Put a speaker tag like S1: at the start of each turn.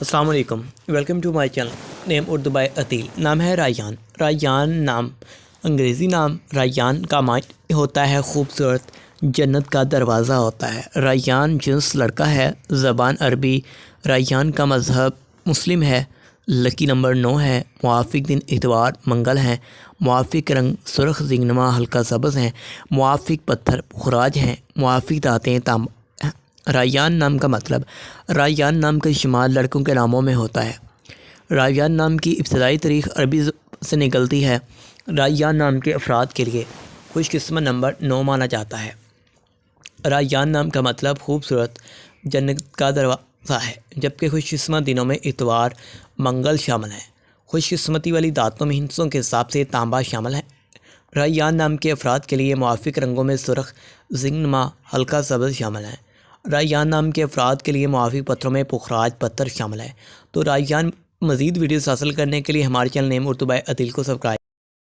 S1: السلام علیکم، welcome to my channel name Urdu by Ateel. نام ہے ریان۔ ریان نام انگریزی نام ریان کا معنی ہوتا ہے خوبصورت، جنت کا دروازہ ہوتا ہے۔ ریان جنس لڑکا ہے، زبان عربی۔ ریان کا مذہب مسلم ہے۔ لکی نمبر 9 ہے۔ موافق دن اتوار منگل ہیں۔ موافق رنگ سرخ زینگنما ہلکا سبز ہیں۔ موافق پتھر پخراج ہیں۔ موافق دھاتیں تانبا۔ ریان نام کا مطلب، ریان نام کا شمال لڑکوں کے ناموں میں ہوتا ہے۔ ریان نام کی ابتدائی تاریخ عربی سے نکلتی ہے۔ ریان نام کے افراد کے لیے خوش قسمت نمبر 9 مانا جاتا ہے۔ ریان نام کا مطلب خوبصورت، جنت کا دروازہ ہے، جبکہ خوش قسمت دنوں میں اتوار منگل شامل ہیں۔ خوش قسمتی والی دھاتوں میں ہندسوں کے حساب سے تانبا شامل ہے۔ ریان نام کے افراد کے لیے موافق رنگوں میں سرخ زینگنما ہلکا سبز شامل ہیں۔ ریان نام کے افراد کے لیے موافق پتھروں میں پخراج پتھر شامل ہے۔ تو ریان مزید ویڈیوز حاصل کرنے کے لیے ہمارے چینل نیم اردو بائی عتیل کو سبسکرائب